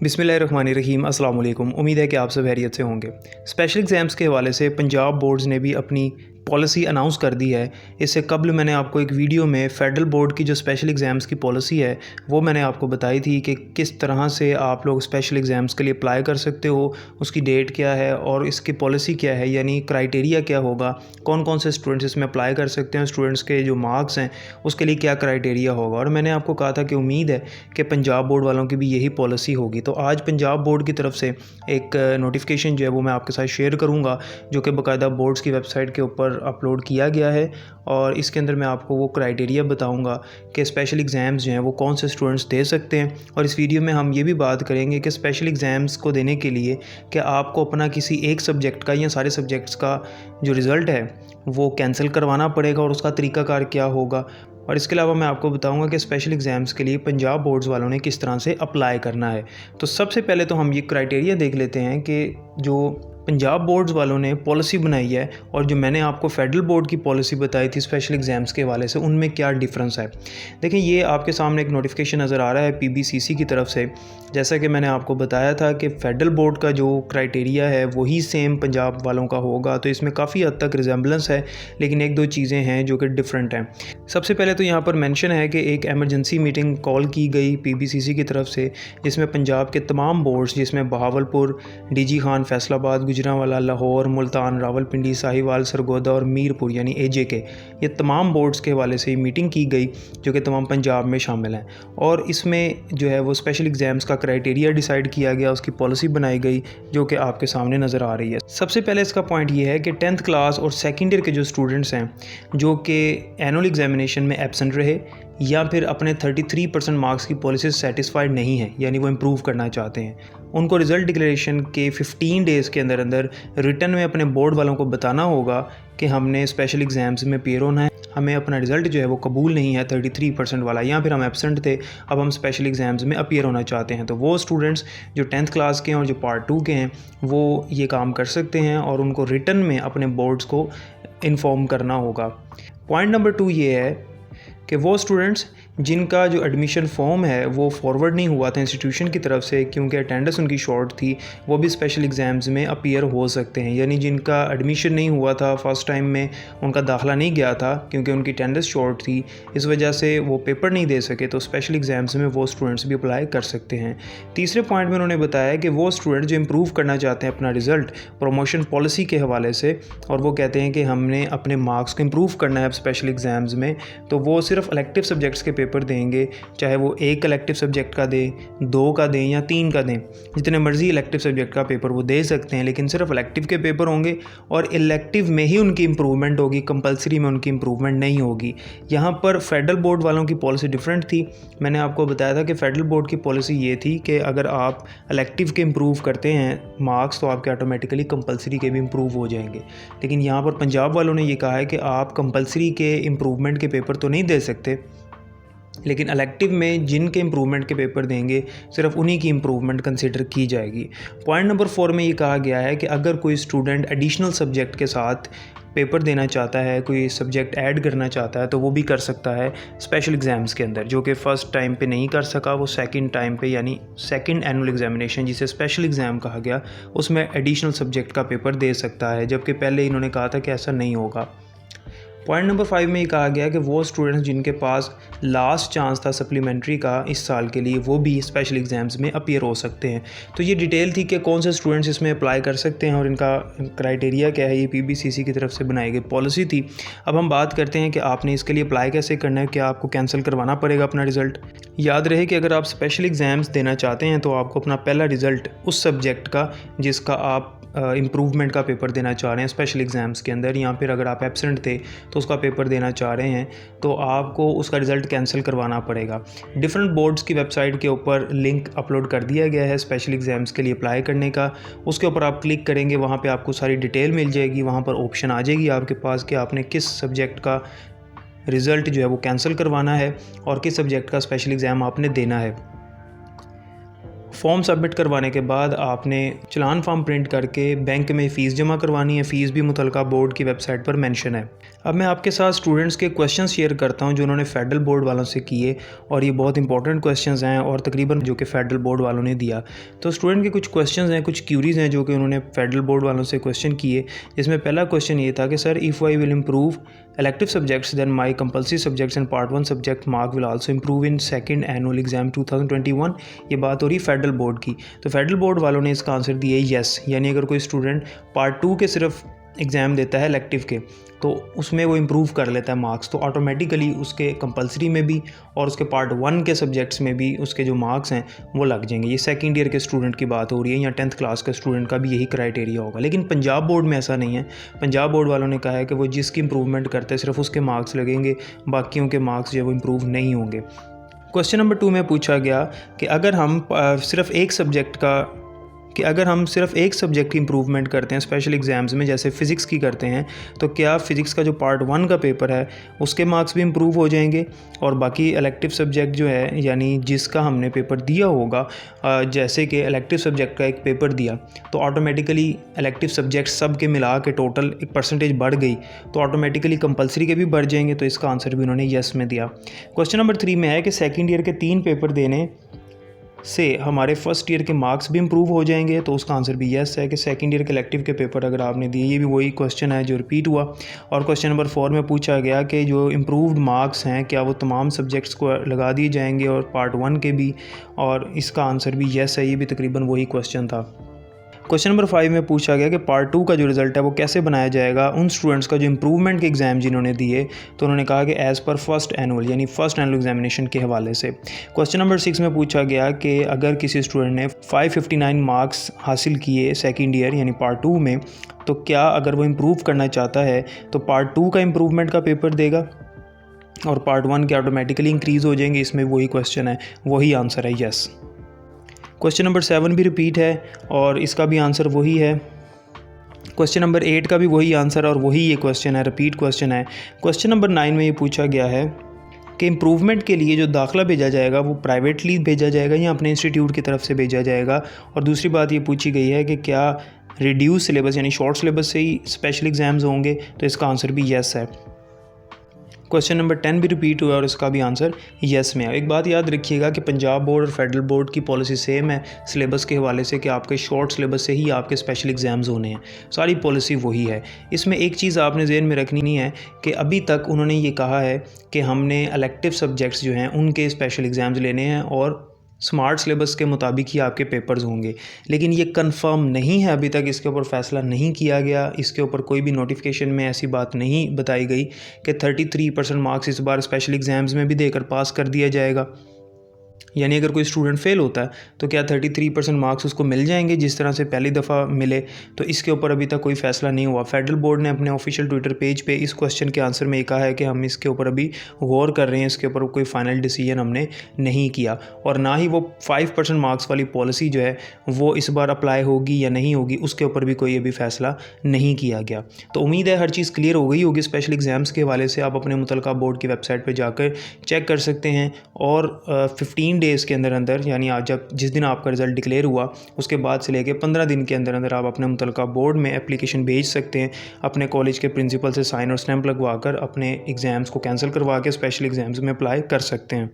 बिस्मिल्लाहिर्रहमानिर्रहीम। अस्सलाम वालेकुम। उम्मीद है कि आप सब खैरियत से होंगे। स्पेशल एग्ज़ाम्स के हवाले से पंजाब बोर्ड्स ने भी अपनी पॉलिसी अनाउंस कर दी है। इससे कबल मैंने आपको एक वीडियो में फ़ेडरल बोर्ड की जो स्पेशल एग्ज़ाम्स की पॉलिसी है वो मैंने आपको बताई थी कि किस तरह से आप लोग स्पेशल एग्ज़ाम्स के लिए अप्लाई कर सकते हो, उसकी डेट क्या है और इसकी पॉलिसी क्या है, यानी क्राइटेरिया क्या होगा, कौन कौन से स्टूडेंट्स इसमें अप्लाई कर सकते हैं, स्टूडेंट्स के जो मार्क्स हैं उसके लिए क्या क्राइटेरिया होगा। और मैंने आपको कहा था कि उम्मीद है कि पंजाब बोर्ड वालों की भी यही पॉलिसी होगी। तो आज पंजाब बोर्ड की तरफ से एक नोटिफिकेशन जो है वो मैं आपके साथ शेयर करूँगा, जो कि बाकायदा बोर्ड्स की वेबसाइट के ऊपर अपलोड किया गया है। और इसके अंदर मैं आपको वो क्राइटेरिया बताऊंगा कि स्पेशल एग्ज़ाम्स जो हैं वो कौन से स्टूडेंट्स दे सकते हैं। और इस वीडियो में हम ये भी बात करेंगे कि स्पेशल एग्ज़ाम्स को देने के लिए कि आपको अपना किसी एक सब्जेक्ट का या सारे सब्जेक्ट्स का जो रिज़ल्ट है वो कैंसिल करवाना पड़ेगा और उसका तरीक़ाकार क्या होगा। और इसके अलावा मैं आपको बताऊंगा कि स्पेशल एग्ज़ाम्स के लिए पंजाब बोर्ड्स वालों ने किस तरह से अप्लाई करना है। तो सबसे पहले तो हम ये क्राइटेरिया देख लेते हैं कि जो पंजाब बोर्ड्स वालों ने पॉलिसी बनाई है और जो मैंने आपको फेडरल बोर्ड की पॉलिसी बताई थी स्पेशल एग्ज़ाम्स के हवाले से, उनमें क्या डिफरेंस है। देखिए, ये आपके सामने एक नोटिफिकेशन नज़र आ रहा है पीबीसीसी की तरफ से। जैसा कि मैंने आपको बताया था कि फेडरल बोर्ड का जो क्राइटेरिया है वही सेम पंजाब वालों का होगा, तो इसमें काफ़ी हद तक रिजेंबलेंस है, लेकिन एक दो चीज़ें हैं जो कि डिफरेंट हैं। सबसे पहले तो यहाँ पर मेंशन है कि एक एमरजेंसी मीटिंग कॉल की गई पीबीसीसी की तरफ से, जिसमें पंजाब के तमाम बोर्ड्स, जिसमें बहावलपुर, डीजी खान, फैसलाबाद, गुजरांवाला, लाहौर, मुल्तान, रावलपिंडी, साहिवाल, सरगोदा और मीरपुर यानी एजेके, ये तमाम बोर्ड्स के हवाले से मीटिंग की गई जो कि तमाम पंजाब में शामिल हैं। और इसमें जो है वो स्पेशल एग्ज़ाम्स का क्राइटेरिया डिसाइड किया गया, उसकी पॉलिसी बनाई गई जो कि आपके सामने नज़र आ रही है। सबसे पहले इसका पॉइंट ये है कि 10th क्लास और सेकेंड ईयर के जो स्टूडेंट्स हैं जो कि एनुअल एग्जामिनेशन में एब्सेंट रहे या फिर अपने 33% मार्क्स की पॉलिसी से सेटिस्फाइड नहीं है, यानी वो इम्प्रूव करना चाहते हैं, उनको रिज़ल्ट डिक्लेरेशन के 15 डेज़ के अंदर अंदर रिटर्न में अपने बोर्ड वालों को बताना होगा कि हमने स्पेशल एग्ज़ाम्स में अपीयर होना है, हमें अपना रिज़ल्ट जो है वो कबूल नहीं है 33% वाला, या फिर हम एब्सेंट थे, अब हम स्पेशल एग्ज़ाम्स में अपीयर होना चाहते हैं। तो वो स्टूडेंट्स जो 10th क्लास के हैं और जो पार्ट 2 के हैं वो ये काम कर सकते हैं और उनको रिटर्न में अपने बोर्ड्स को इन्फॉर्म करना होगा। पॉइंट नंबर 2 ये है कि वो स्टूडेंट्स जिनका जो एडमिशन फॉर्म है वो फॉरवर्ड नहीं हुआ था इंस्टीट्यूशन की तरफ से क्योंकि अटेंडेंस उनकी शॉर्ट थी, वो भी स्पेशल एग्ज़ाम्स में अपीयर हो सकते हैं। यानी जिनका एडमिशन नहीं हुआ था, फ़र्स्ट टाइम में उनका दाखिला नहीं गया था क्योंकि उनकी अटेंडेंस शॉर्ट थी, इस वजह से वो पेपर नहीं दे सके, तो स्पेशल एग्ज़ाम्स में वो स्टूडेंट्स भी अप्लाई कर सकते हैं। तीसरे पॉइंट में उन्होंने बताया कि वो स्टूडेंट जो इम्प्रूव करना चाहते हैं अपना रिज़ल्ट प्रमोशन पॉलिसी के हवाले से, और वो कहते हैं कि हमने अपने मार्क्स को इम्प्रूव करना है स्पेशल एग्ज़ाम्स में, तो वो सिर्फ इलेक्टिव सब्जेक्ट्स के पेपर देंगे, चाहे वो एक इलेक्टिव सब्जेक्ट का दें, 2 का दें या 3 का दें, जितने मर्जी इलेक्टिव सब्जेक्ट का पेपर वो दे सकते हैं, लेकिन सिर्फ इलेक्टिव के पेपर होंगे और इलेक्टिव में ही उनकी इम्प्रूवमेंट होगी, कंपलसरी में उनकी इम्प्रूवमेंट नहीं होगी। यहाँ पर फेडरल बोर्ड वालों की पॉलिसी डिफरेंट थी। मैंने आपको बताया था कि फेडरल बोर्ड की पॉलिसी ये थी कि अगर आप इलेक्टिव के इम्प्रूव करते हैं मार्क्स तो आपके ऑटोमेटिकली कंपलसरी के भी इम्प्रूव हो जाएंगे, लेकिन यहाँ पर पंजाब वालों ने ये कहा है कि आप कंपलसरी के इम्प्रूवमेंट के पेपर तो नहीं दे सकते, लेकिन इलेक्टिव में जिनके इम्प्रूवमेंट के पेपर देंगे सिर्फ उन्हीं की इम्प्रूवमेंट कंसिडर की जाएगी। पॉइंट नंबर 4 में ये कहा गया है कि अगर कोई स्टूडेंट एडिशनल सब्जेक्ट के साथ पेपर देना चाहता है, कोई सब्जेक्ट ऐड करना चाहता है, तो वो भी कर सकता है स्पेशल एग्ज़ाम्स के अंदर, जो कि फ़र्स्ट टाइम पे नहीं कर सका, वो सेकंड टाइम पे यानी सेकंड एनुअल एग्जामिनेशन जिसे स्पेशल एग्ज़ाम कहा गया उसमें एडिशनल सब्जेक्ट का पेपर दे सकता है, जबकि पहले इन्होंने कहा था कि ऐसा नहीं होगा। पॉइंट नंबर 5 में ये कहा गया कि वो स्टूडेंट्स जिनके पास लास्ट चांस था सप्लीमेंट्री का इस साल के लिए, वो भी स्पेशल एग्ज़ाम्स में अपीयर हो सकते हैं। तो ये डिटेल थी कि कौन से स्टूडेंट्स इसमें अप्लाई कर सकते हैं और इनका क्राइटेरिया क्या है, ये पीबीसीसी की तरफ से बनाई गई पॉलिसी थी। अब हम बात करते हैं कि आपने इसके लिए अप्लाई कैसे करना है, क्या आपको कैंसिल करवाना पड़ेगा अपना रिज़ल्ट। याद रहे कि अगर आप स्पेशल एग्ज़ाम्स देना चाहते हैं तो आपको अपना पहला रिज़ल्ट उस सब्जेक्ट का जिसका आप इम्प्रूवमेंट का पेपर देना चाह रहे हैं स्पेशल एग्ज़ाम्स के अंदर, या फिर अगर आप एब्सेंट थे तो उसका पेपर देना चाह रहे हैं, तो आपको उसका रिज़ल्ट कैंसिल करवाना पड़ेगा। डिफरेंट बोर्ड्स की वेबसाइट के ऊपर लिंक अपलोड कर दिया गया है स्पेशल एग्ज़ाम्स के लिए अप्लाई करने का, उसके ऊपर आप क्लिक करेंगे, वहाँ पे आपको सारी डिटेल मिल जाएगी, वहाँ पर ऑप्शन आ जाएगी आपके पास कि आपने किस सब्जेक्ट का रिज़ल्ट जो है वो कैंसिल करवाना है और किस सब्जेक्ट का स्पेशल एग्ज़ाम आपने देना है। फॉर्म सबमिट करवाने के बाद आपने चलान फॉर्म प्रिंट करके बैंक में फ़ीस जमा करवानी है। फ़ीस भी मुतलका बोर्ड की वेबसाइट पर मेंशन है। अब मैं आपके साथ स्टूडेंट्स के क्वेश्चन शेयर करता हूं जो उन्होंने फेडरल बोर्ड वालों से किए, और ये बहुत इंपॉर्टेंट क्वेश्चंस हैं और तकरीबन जो कि फेडरल बोर्ड वालों ने दिया। तो स्टूडेंट के कुछ क्वेश्चंस हैं, कुछ क्यूरीज़ हैं जो कि उन्होंने फेडरल बोर्ड वालों से क्वेश्चन किए। जिसमें पहला क्वेश्चन ये था कि sir, if I will improve elective subjects then my compulsory subjects and part 1 subject mark will also improve in second annual exam 2021। ये बात हो रही फेडरल बोर्ड की। तो फेडरल बोर्ड वालों ने इसका आंसर दिया येस, यानी अगर कोई स्टूडेंट पार्ट 2 के सिर्फ एग्ज़ाम देता है इलेक्टिव के, तो उसमें वो इम्प्रूव कर लेता है मार्क्स, तो ऑटोमेटिकली उसके कंपलसरी में भी और उसके पार्ट 1 के सब्जेक्ट्स में भी उसके जो मार्क्स हैं वो लग जाएंगे। ये सेकंड ईयर के स्टूडेंट की बात हो रही है, या 10th क्लास का स्टूडेंट का भी यही क्राइटेरिया होगा। लेकिन पंजाब बोर्ड में ऐसा नहीं है। पंजाब बोर्ड वालों ने कहा है कि वो जिसकी इंप्रूवमेंट करते हैं सिर्फ उसके मार्क्स लगेंगे, बाकियों के मार्क्स जो है वो इम्प्रूव नहीं होंगे। क्वेश्चन नंबर 2 में पूछा गया कि अगर हम सिर्फ एक सब्जेक्ट की इम्प्रूवमेंट करते हैं स्पेशल एग्ज़ाम्स में, जैसे फ़िज़िक्स की करते हैं, तो क्या फ़िज़िक्स का जो पार्ट 1 का पेपर है उसके मार्क्स भी इम्प्रूव हो जाएंगे, और बाकी इलेक्टिव सब्जेक्ट जो है यानी जिसका हमने पेपर दिया होगा, जैसे कि इलेक्टिव सब्जेक्ट का एक पेपर दिया तो ऑटोमेटिकली इलेक्टिव सब्जेक्ट सब के मिला के टोटल एक परसेंटेज बढ़ गई, तो ऑटोमेटिकली कंपलसरी के भी बढ़ जाएंगे। तो इसका आंसर भी उन्होंने येस में दिया। क्वेश्चन नंबर 3 में है कि सेकेंड ईयर के 3 पेपर देने से हमारे फर्स्ट ईयर के मार्क्स भी इम्प्रूव हो जाएंगे, तो उसका आंसर भी येस है कि सेकंड ईयर के इलेक्टिव के पेपर अगर आपने दिए, ये भी वही क्वेश्चन है जो रिपीट हुआ। और क्वेश्चन नंबर 4 में पूछा गया कि जो इम्प्रूव्ड मार्क्स हैं क्या वो तमाम सब्जेक्ट्स को लगा दिए जाएंगे और पार्ट 1 के भी, और इसका आंसर भी येस है। ये भी तकरीबन वही क्वेश्चन था। क्वेश्चन नंबर 5 में पूछा गया कि पार्ट 2 का जो रिज़ल्ट है वो कैसे बनाया जाएगा उन स्टूडेंट्स का जो इम्प्रूवमेंट के एग्ज़ाम जिन्होंने दिए, तो उन्होंने कहा कि एज़ पर फर्स्ट एनुअल यानी फर्स्ट एनुअल एग्जामिनेशन के हवाले से। क्वेश्चन नंबर 6 में पूछा गया कि अगर किसी स्टूडेंट ने 559 मार्क्स हासिल किए सेकेंड ईयर यानी पार्ट 2 में, तो क्या अगर वो इम्प्रूव करना चाहता है तो पार्ट 2 का इम्प्रूवमेंट का पेपर देगा और पार्ट 1 के ऑटोमेटिकली इंक्रीज़ हो जाएंगे। इसमें वही क्वेश्चन है, वही आंसर है येस। क्वेश्चन नंबर 7 भी रिपीट है और इसका भी आंसर वही है। क्वेश्चन नंबर 8 का भी वही आंसर और वही ये क्वेश्चन है, रिपीट क्वेश्चन है। क्वेश्चन नंबर 9 में ये पूछा गया है कि इम्प्रूवमेंट के लिए जो दाखिला भेजा जाएगा वो प्राइवेटली भेजा जाएगा या अपने इंस्टीट्यूट की तरफ से भेजा जाएगा। और दूसरी बात ये पूछी गई है कि क्या रिड्यूस सिलेबस यानी शॉर्ट सिलेबस से ही स्पेशल एग्ज़ाम्स होंगे, तो इसका आंसर भी येस है। क्वेश्चन नंबर 10 भी रिपीट हुआ और इसका भी आंसर येस में है। एक बात याद रखिएगा कि पंजाब बोर्ड और फेडरल बोर्ड की पॉलिसी सेम है सिलेबस के हवाले से कि आपके शॉर्ट सिलेबस से ही आपके स्पेशल एग्ज़ाम्स होने हैं, सारी पॉलिसी वही है। इसमें एक चीज़ आपने ज़हन में रखनी है कि अभी तक उन्होंने ये कहा है कि हमने इलेक्टिव सब्जेक्ट्स जो हैं उनके स्पेशल एग्ज़ाम्स लेने हैं और स्मार्ट सिलेबस के मुताबिक ही आपके पेपर्स होंगे, लेकिन ये कंफर्म नहीं है, अभी तक इसके ऊपर फ़ैसला नहीं किया गया। इसके ऊपर कोई भी नोटिफिकेशन में ऐसी बात नहीं बताई गई कि 33% मार्क्स इस बार स्पेशल एग्ज़ाम्स में भी देकर पास कर दिया जाएगा। यानी अगर कोई स्टूडेंट फेल होता है तो क्या 33% मार्क्स उसको मिल जाएंगे जिस तरह से पहली दफ़ा मिले, तो इसके ऊपर अभी तक कोई फ़ैसला नहीं हुआ। फेडरल बोर्ड ने अपने ऑफिशियल ट्विटर पेज पे इस क्वेश्चन के आंसर में ये कहा है कि हम इसके ऊपर अभी गौर कर रहे हैं, इसके ऊपर कोई फाइनल डिसीजन हमने नहीं किया, और ना ही वो 5% मार्क्स वाली पॉलिसी जो है वो इस बार अप्लाई होगी या नहीं होगी उसके ऊपर भी कोई अभी फ़ैसला नहीं किया गया। तो उम्मीद है हर चीज़ क्लियर हो गई होगी स्पेशल एग्ज़ाम्स के हवाले से। आप अपने मुतलका बोर्ड की वेबसाइट पर जाकर चेक कर सकते हैं, और 15 डेज़ के अंदर यानी आज जिस दिन आपका रिज़ल्ट डिक्लेयर हुआ उसके बाद से लेकर 15 दिन के अंदर आप अपने मुतलका बोर्ड में एप्लीकेशन भेज सकते हैं, अपने कॉलेज के प्रिंसिपल से साइन और स्टैंप लगवा कर अपने एग्ज़ाम्स को कैंसिल करवा के स्पेशल एग्ज़ाम्स में अप्लाई कर सकते हैं।